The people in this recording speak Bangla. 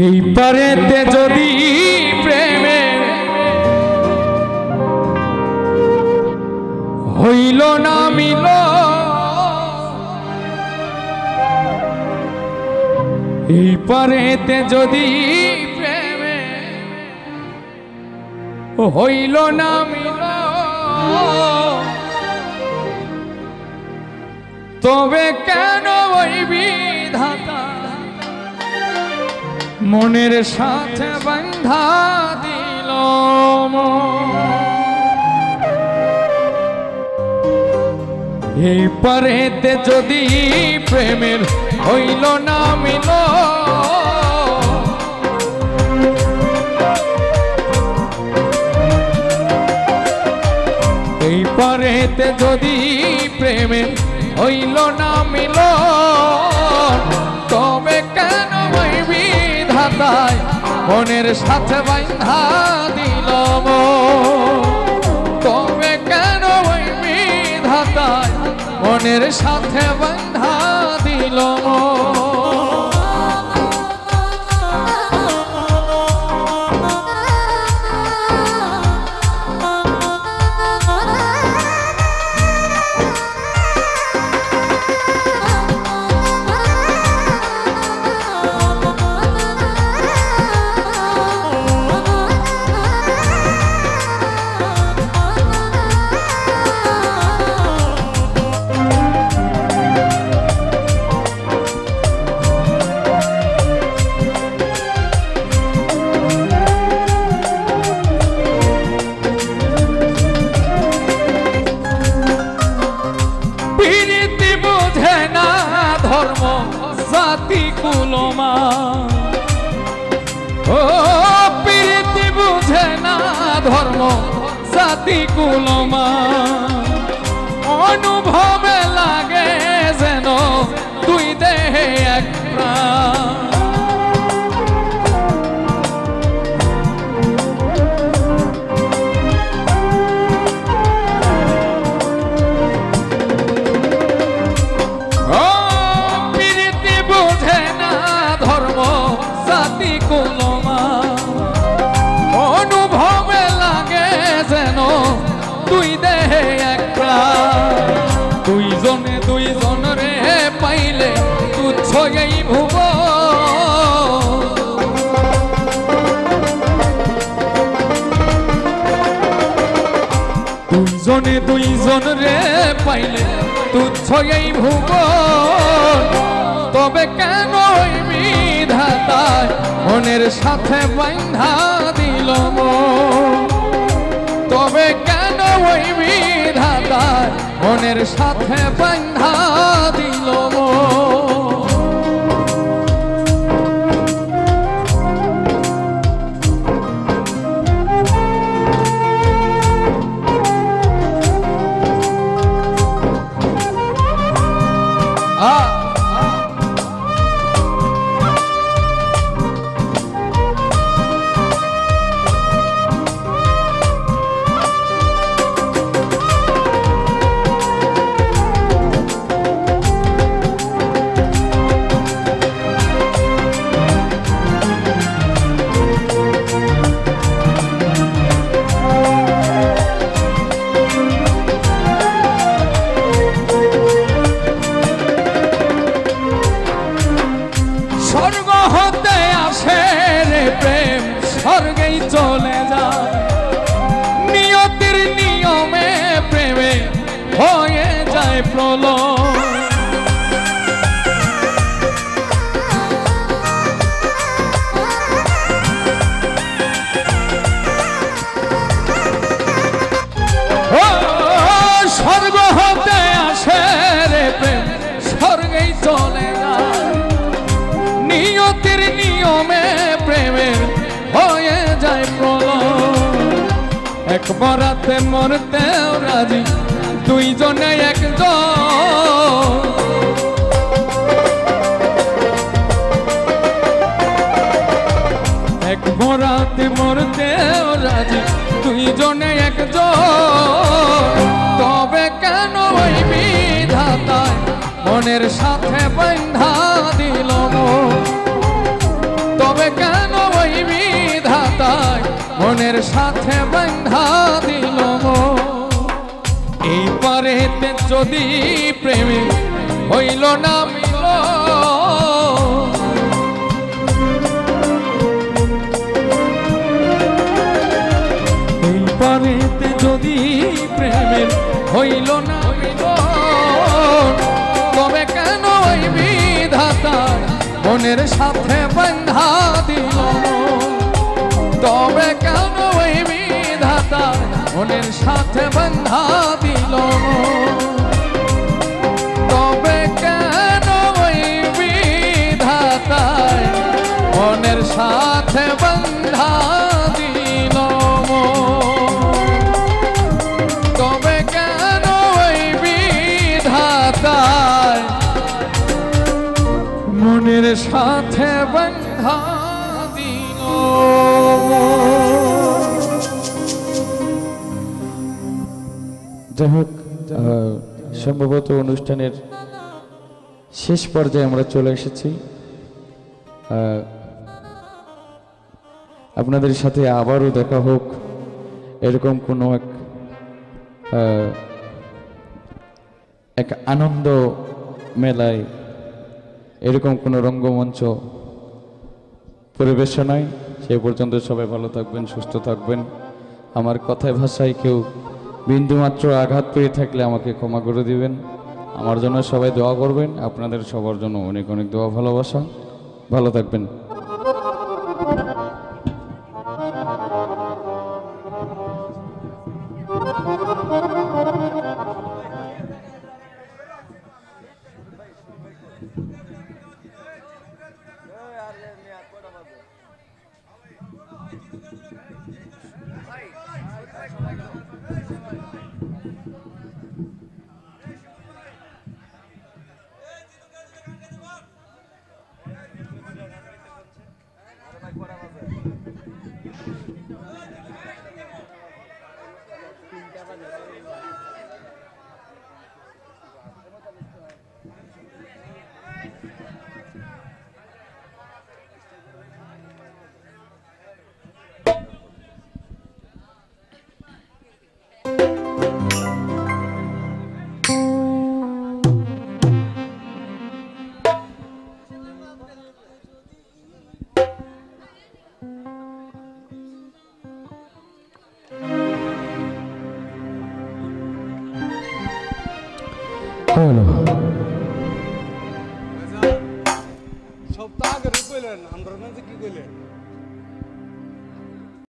এই পারেতে যদি প্রেমে হইল না মিল, এই পারেতে যদি প্রেমে হইল না মিল, তবে কেন ওই বিধাতা মনের সাথে বাঁধা দিল? এই পারেতে যদি প্রেমের হইল না মিল, এই পারেতে যদি প্রেমের হইল না মিল, তবে কেন ওই বিধাতায় মনের সাথে বাঁধা দিল? তবে কেন ওই বিধাতায় মনের সাথে বাঁধা দিল? ধর্ম জাতি কুলমা, ও প্রীতি বুঝে না ধর্ম জাতি কুলমা, অনুভবে লাগে যেন দুই দেহে এক প্রাণ। অনুভবে লাগে যেন দুই দেহে এক প্রাণ। দুইজনে দুইজন রে পাইলে তুচ্ছ এই ভুব, দুইজনে দুইজন রে পাইলে তুচ্ছ এই ভুব, তবে কেন ওই বিধাতায় মনের সাথে বাঁধা দিল? তবে কেন ওই বিধাতায় মনের সাথে বাঁধা দিল? স্বর্গ হতে আসে রে প্রেম, স্বর্গেই চলে যায়, নিয়তির নিয়মে প্রেমে হয়ে যায় প্রলয়। স্বর্গ হতে আসে রে প্রেম, স্বর্গেই চলে যায়, নিয়তির নিয়মে প্রেমের হয়ে যায় প্রলয়। এক বরাতে মরতেও রাজি দুইজনে একজন, এক বরাতে মরতেও রাজি দুইজনে একজন, তবে কেন ওই বিধাতায় মনের সাথে বাঁধা দিল? তবে কেন ওই বিধাতায় মনের সাথে বাঁধা দিল মন। এই পারেতে যদি প্রেমে হইল না মিলন, এই পারেতে যদি প্রেমের হইল না মিলন, তবে কেন ওই বিধাতার মনের সাথে বাঁধা দিল মন। তবে কেন ওই বিধাতার মনের সাথে বাঁধা দিল মন। তবে কেন ওই বিধাতার মনের সাথে বাঁধা দিল মন। তবে কেন ওই বিধাতার মনের সাথে বাঁধা দিল মন। যাই হোক, সম্ভবত অনুষ্ঠানের শেষ পর্যায়ে আমরা চলে এসেছি। আপনাদের সাথে আবারও দেখা হোক এরকম কোনো এক আনন্দ মেলায়, এরকম কোনো রঙ্গমঞ্চ পরিবেশনায়। সে পর্যন্ত সবাই ভালো থাকবেন, সুস্থ থাকবেন। আমার কথায় ভাষায় কেউ বিন্দুমাত্র আঘাত পেয়ে থাকলে আমাকে ক্ষমা করে দিবেন। আমার জন্য সবাই দোয়া করবেন। আপনাদের সবার জন্য অনেক অনেক দোয়া, ভালোবাসা। ভালো থাকবেন। সপ্তাহ আগে কইলেন আমরা না কি কইলেন